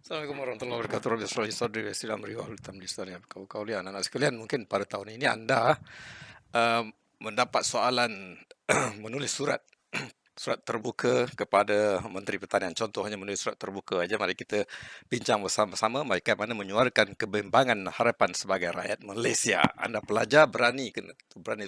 Assalamualaikum warahmatullahi wabarakatuh. Rabbi shrah li sadri wa yassir li amri wahlul 'uqdatam min lisani yafqahu qawli. Anak-anak sekalian, mungkin pada tahun ini anda mendapat soalan menulis surat terbuka kepada Menteri Pertanian. Contohnya menulis surat terbuka aja. Mari kita bincang bersama-sama bagaimana menyuarakan kebimbangan harapan sebagai rakyat Malaysia. Anda pelajar berani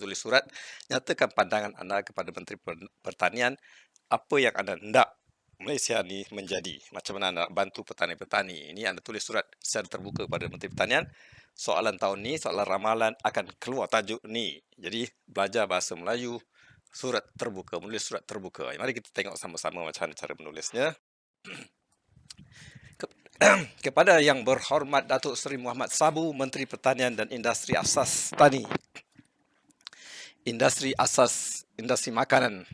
tulis surat, nyatakan pandangan anda kepada Menteri Pertanian, apa yang anda hendak Malaysia ni menjadi, macam mana anda bantu petani-petani. Ini anda tulis surat secara terbuka kepada Menteri Pertanian. Soalan tahun ni, soalan ramalan akan keluar tajuk ni. Jadi belajar bahasa Melayu, surat terbuka, menulis surat terbuka. Mari kita tengok sama-sama macam mana cara menulisnya. Kepada Yang Berhormat Datuk Seri Muhammad Sabu, Menteri Pertanian dan Industri Asas Tani, Industri Makanan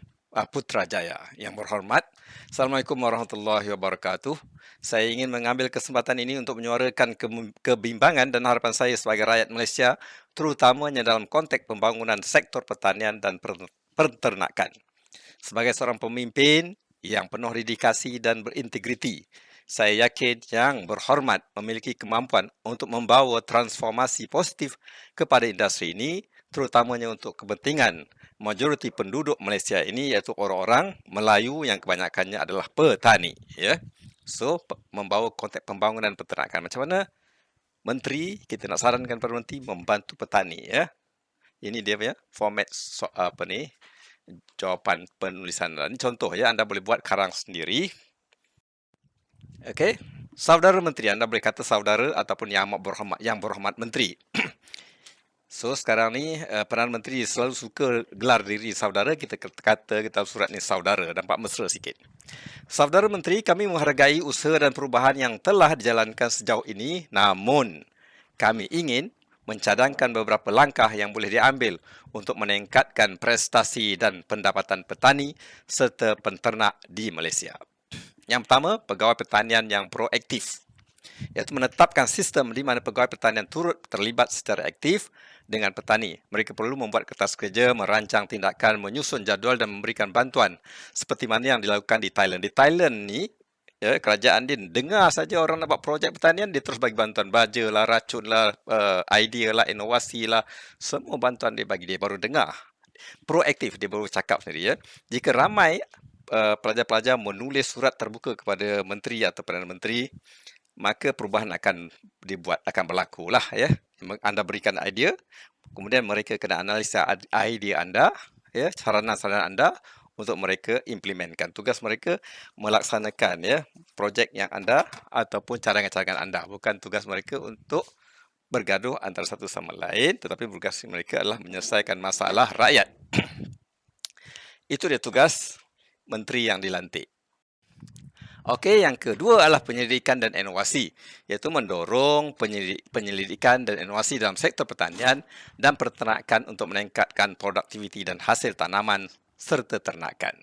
Putrajaya. Yang berhormat, Assalamualaikum warahmatullahi wabarakatuh. Saya ingin mengambil kesempatan ini untuk menyuarakan kebimbangan dan harapan saya sebagai rakyat Malaysia, terutamanya dalam konteks pembangunan sektor pertanian dan peternakan. Sebagai seorang pemimpin yang penuh dedikasi dan berintegriti, saya yakin Yang Berhormat memiliki kemampuan untuk membawa transformasi positif kepada industri ini, terutamanya untuk kepentingan majoriti penduduk Malaysia ini, iaitu orang-orang Melayu yang kebanyakannya adalah petani. Ya. So, membawa konteks pembangunan peternakan. Macam mana Menteri, kita nak sarankan kepada Menteri membantu petani. Ya. Ini dia punya format jawapan penulisan. Ini contoh ya, anda boleh buat karang sendiri. Okey. Saudara Menteri, anda boleh kata saudara ataupun yang berhormat Menteri. So sekarang ni Perdana Menteri selalu suka gelar diri saudara, kita kata kita surat ni saudara, nampak mesra sikit. Saudara Menteri, kami menghargai usaha dan perubahan yang telah dijalankan sejauh ini, namun kami ingin mencadangkan beberapa langkah yang boleh diambil untuk meningkatkan prestasi dan pendapatan petani serta penternak di Malaysia. Yang pertama, pegawai pertanian yang proaktif, iaitu menetapkan sistem di mana pegawai pertanian turut terlibat secara aktif dengan petani. Mereka perlu membuat kertas kerja, merancang tindakan, menyusun jadual dan memberikan bantuan seperti mana yang dilakukan di Thailand. Di Thailand ni, ya, kerajaan dia dengar saja orang nak buat projek pertanian, dia terus bagi bantuan baja lah, racun lah, idea lah, inovasi lah, semua bantuan dia bagi, dia baru dengar. Proaktif, dia baru cakap sendiri. Ya. Jika ramai pelajar-pelajar menulis surat terbuka kepada menteri atau Perdana Menteri, maka perubahan akan berlaku lah. Ya. Anda berikan idea, kemudian mereka kena analisa idea anda, ya, sarana-sarana anda untuk mereka implementkan. Tugas mereka melaksanakan, ya, projek yang anda ataupun cadangan-cadangan anda. Bukan tugas mereka untuk bergaduh antara satu sama lain, tetapi tugas mereka adalah menyelesaikan masalah rakyat. Itu dia tugas menteri yang dilantik. Okey, yang kedua adalah penyelidikan dan inovasi, iaitu mendorong penyelidikan dan inovasi dalam sektor pertanian dan peternakan untuk meningkatkan produktiviti dan hasil tanaman serta ternakan.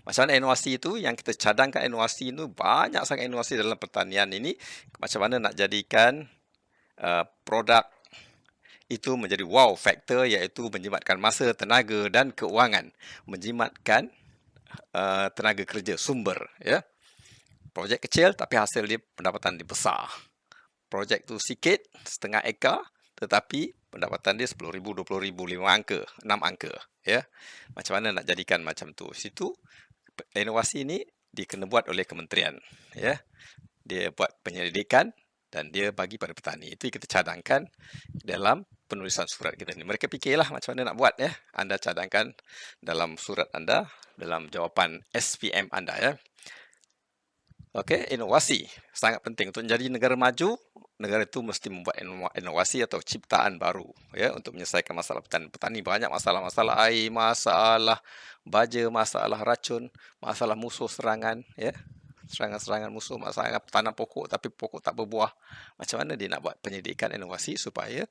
Macam mana inovasi itu? Yang kita cadangkan inovasi itu, banyak sangat inovasi dalam pertanian ini. Macam mana nak jadikan produk itu menjadi wow factor, iaitu menjimatkan masa, tenaga dan keuangan. Menjimatkan tenaga kerja, sumber. Ya. Projek kecil tapi hasil dia, pendapatan dia besar. Projek tu sikit, setengah ekar, tetapi pendapatan dia 10,000, 20,000, 5 angka, 6 angka. Ya. Macam mana nak jadikan macam tu? Situ inovasi ini dikena buat oleh kementerian. Ya. Dia buat penyelidikan dan dia bagi pada petani. Itu kita cadangkan dalam penulisan surat kita ni. Mereka fikirlah macam mana nak buat. Ya. Anda cadangkan dalam surat anda, dalam jawapan SPM anda. Ya. Okey, inovasi sangat penting untuk menjadi negara maju. Negara itu mesti membuat inovasi atau ciptaan baru, ya, untuk menyelesaikan masalah petani. Petani banyak masalah-masalah air, masalah baja, masalah racun, masalah musuh serangan, ya. Serangan-serangan musuh, masalah tanam pokok tapi pokok tak berbuah. Macam mana dia nak buat penyelidikan inovasi supaya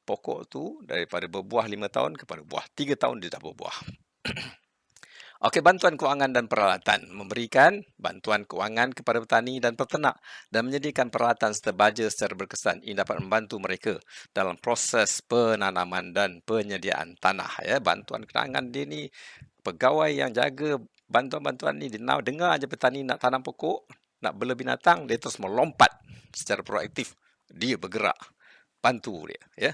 pokok tu daripada berbuah 5 tahun kepada buah 3 tahun dia dah berbuah. Okey, bantuan kewangan dan peralatan. Memberikan bantuan kewangan kepada petani dan peternak dan menyediakan peralatan serta baja secara berkesan. Ini dapat membantu mereka dalam proses penanaman dan penyediaan tanah. Ya. Bantuan kewangan dia ni, pegawai yang jaga bantuan-bantuan ni, dia dengar aja petani nak tanam pokok, nak bela binatang, dia terus melompat secara proaktif. Dia bergerak, bantu dia. Ya.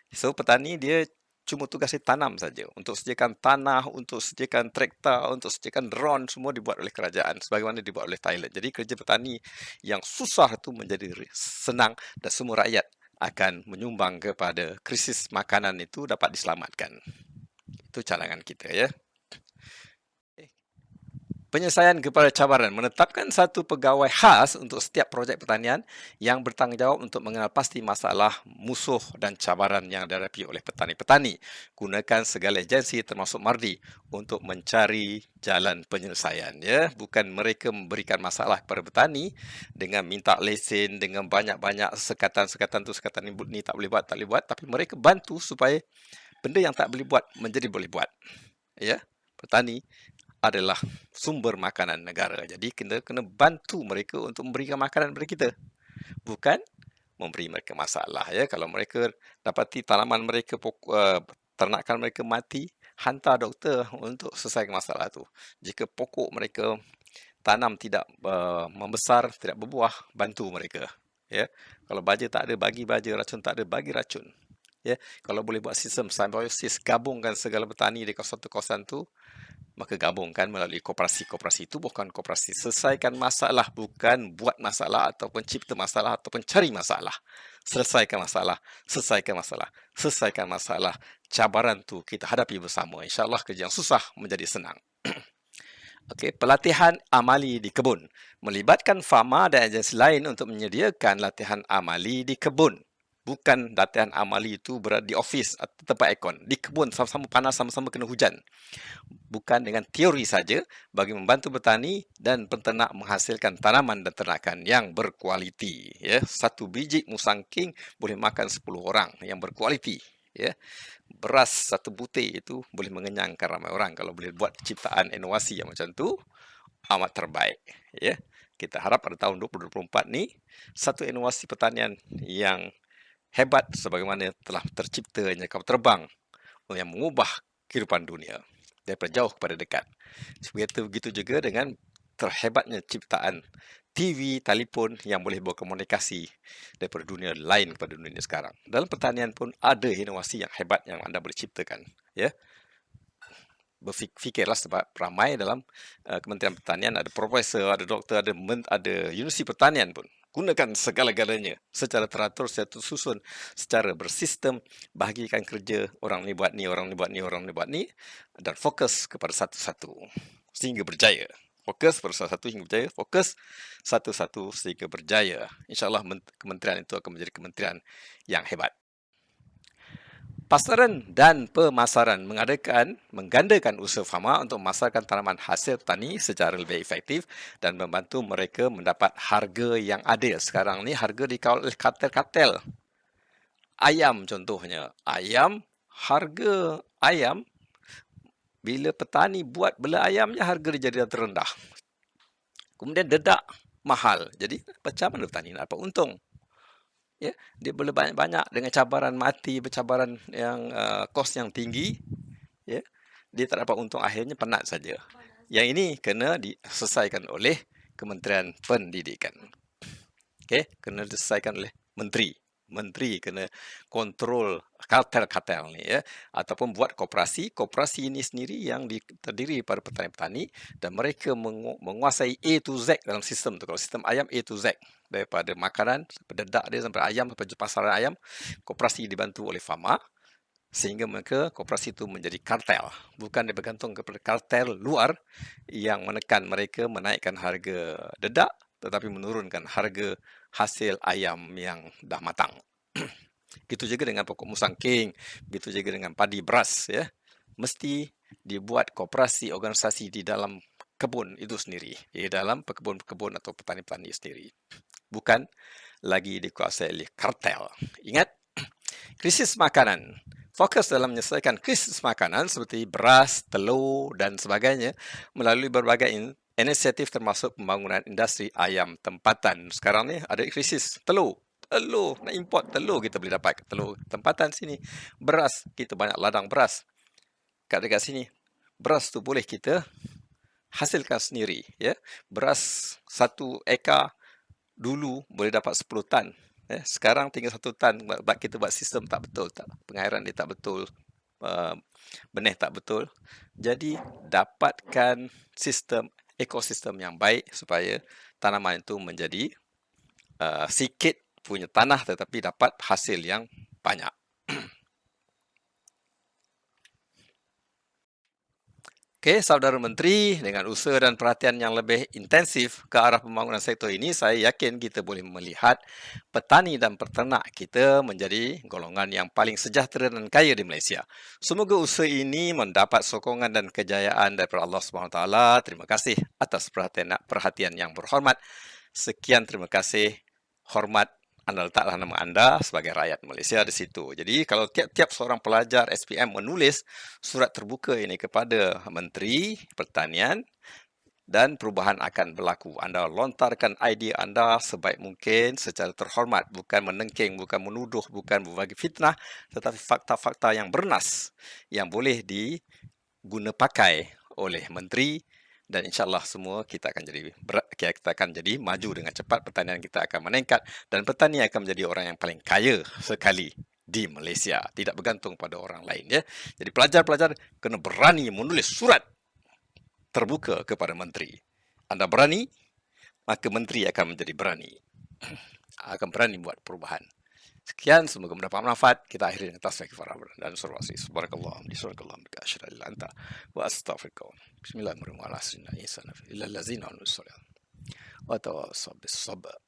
So, petani dia cuma tugas dia tanam saja. Untuk sediakan tanah, untuk sediakan traktor, untuk sediakan drone, semua dibuat oleh kerajaan. Sebagaimana dibuat oleh Thailand. Jadi, kerja petani yang susah itu menjadi senang dan semua rakyat akan menyumbang kepada krisis makanan itu dapat diselamatkan. Itu cadangan kita, ya. Penyelesaian kepada cabaran, menetapkan satu pegawai khas untuk setiap projek pertanian yang bertanggungjawab untuk mengenal pasti masalah, musuh dan cabaran yang dihadapi oleh petani-petani. Gunakan segala agensi termasuk MARDI untuk mencari jalan penyelesaian. Ya, bukan mereka memberikan masalah kepada petani dengan minta lesen, dengan banyak-banyak sekatan-sekatan tu, sekatan ni tak boleh buat, tapi mereka bantu supaya benda yang tak boleh buat menjadi boleh buat. Ya, petani adalah sumber makanan negara. Jadi kita kena bantu mereka untuk memberikan makanan kepada kita. Bukan memberi mereka masalah. Ya, kalau mereka dapati tanaman mereka, ternakan mereka mati, hantar doktor untuk selesaikan masalah itu. Jika pokok mereka tanam tidak membesar, tidak berbuah, bantu mereka. Ya, kalau baja tak ada, bagi baja, racun tak ada, bagi racun. Ya, kalau boleh buat sistem simbiosis, gabungkan segala petani di satu kawasan tu, maka gabungkan melalui koperasi-koperasi itu bukan koperasi. Selesaikan masalah, bukan buat masalah ataupun cipta masalah ataupun cari masalah. Selesaikan masalah, selesaikan masalah, selesaikan masalah. Cabaran tu kita hadapi bersama. InsyaAllah kerja yang susah menjadi senang. Okey, pelatihan amali di kebun. Melibatkan farma dan agensi lain untuk menyediakan latihan amali di kebun. Bukan latihan amali itu berada di ofis atau tempat aircon. Di kebun, sama-sama panas, sama-sama kena hujan. Bukan dengan teori saja bagi membantu petani dan peternak menghasilkan tanaman dan ternakan yang berkualiti. Ya, satu biji musang king boleh makan 10 orang yang berkualiti. Ya, beras satu butir itu boleh mengenyangkan ramai orang. Kalau boleh buat ciptaan inovasi yang macam tu, amat terbaik. Ya, kita harap pada tahun 2024 ni satu inovasi pertanian yang hebat sebagaimana telah terciptanya kapal terbang yang mengubah kehidupan dunia daripada jauh kepada dekat. Begitu juga dengan terhebatnya ciptaan TV, telefon yang boleh berkomunikasi daripada dunia lain kepada dunia sekarang. Dalam pertanian pun ada inovasi yang hebat yang anda boleh ciptakan. Ya, berfikirlah sebab ramai dalam Kementerian Pertanian, ada profesor, ada doktor, ada universiti pertanian pun. Gunakan segala-galanya secara teratur, secara tersusun, secara bersistem, bahagikan kerja, orang ni buat ni, orang ni buat ni, orang ni buat ni, dan fokus kepada satu-satu sehingga berjaya. Fokus pada salah satu hingga berjaya, fokus satu-satu sehingga berjaya. InsyaAllah kementerian itu akan menjadi kementerian yang hebat. Pasaran dan pemasaran menggandakan usaha farma untuk memasarkan tanaman hasil petani secara lebih efektif dan membantu mereka mendapat harga yang adil. Sekarang ni harga dikawal oleh kartel-kartel. Ayam contohnya. Harga ayam, bila petani buat bela ayamnya, harga dia jadi terendah. Kemudian dedak mahal. Jadi macam mana petani nak dapat untung? Ya, dia boleh banyak-banyak dengan cabaran mati, bercabaran yang kos yang tinggi, ya, dia tak dapat untung, akhirnya penat saja. Yang ini kena diselesaikan oleh Kementerian Pendidikan. Okey, kena diselesaikan oleh menteri. Menteri kena kontrol kartel-kartel ni, ya, ataupun buat koperasi. Koperasi ini sendiri yang terdiri daripada petani-petani dan mereka menguasai A to Z dalam sistem tu. Kalau sistem ayam, A to Z, daripada makanan sampai dedak dia sampai ayam, sampai pasaran ayam, koperasi dibantu oleh farma sehingga mereka koperasi itu menjadi kartel. Bukan dia bergantung kepada kartel luar yang menekan mereka menaikkan harga dedak tetapi menurunkan harga hasil ayam yang dah matang. Begitu juga dengan pokok musang king, begitu juga dengan padi beras, ya. Mesti dibuat koperasi organisasi di dalam kebun itu sendiri, di dalam pekebun-pekebun atau petani-petani sendiri. Bukan lagi dikuasai oleh kartel. Ingat, krisis makanan. Fokus dalam menyelesaikan krisis makanan seperti beras, telur dan sebagainya melalui berbagai inisiatif termasuk pembangunan industri ayam tempatan. Sekarang ni ada krisis telur. Nak import telur, kita boleh dapat telur tempatan sini. Beras, kita banyak ladang beras kat dekat sini. Beras tu boleh kita hasilkan sendiri, ya. Beras 1 ekar dulu boleh dapat 10 tan. Sekarang tinggal 1 tan. Sebab kita buat sistem tak betul, pengairan dia tak betul, benih tak betul. Jadi dapatkan sistem ekosistem yang baik supaya tanaman itu menjadi sikit punya tanah tetapi dapat hasil yang banyak. Okey, Saudara Menteri, dengan usaha dan perhatian yang lebih intensif ke arah pembangunan sektor ini, saya yakin kita boleh melihat petani dan peternak kita menjadi golongan yang paling sejahtera dan kaya di Malaysia. Semoga usaha ini mendapat sokongan dan kejayaan daripada Allah SWT. Terima kasih atas perhatian yang berhormat. Sekian, terima kasih. Hormat, anda letaklah nama anda sebagai rakyat Malaysia di situ. Jadi kalau tiap-tiap seorang pelajar SPM menulis surat terbuka ini kepada Menteri Pertanian, dan perubahan akan berlaku. Anda lontarkan idea anda sebaik mungkin secara terhormat, bukan menengking, bukan menuduh, bukan berbagi fitnah, tetapi fakta-fakta yang bernas yang boleh diguna pakai oleh Menteri, dan insyaAllah semua kita akan jadi maju dengan cepat, pertanian kita akan meningkat dan petani akan menjadi orang yang paling kaya sekali di Malaysia, tidak bergantung pada orang lain, ya. Jadi pelajar-pelajar kena berani menulis surat terbuka kepada menteri. Anda berani, maka menteri akan menjadi berani, akan berani buat perubahan. Sekian, semoga mendapat manfaat. Kita akhiri dengan tasbih kafarah dan surah Yasin. Subhanakallahumma bihamdika asyhadu an la ilaha illa anta wa astaghfiruka. Bismillahirrahmanirrahim. Wa tawassaw bis sabr.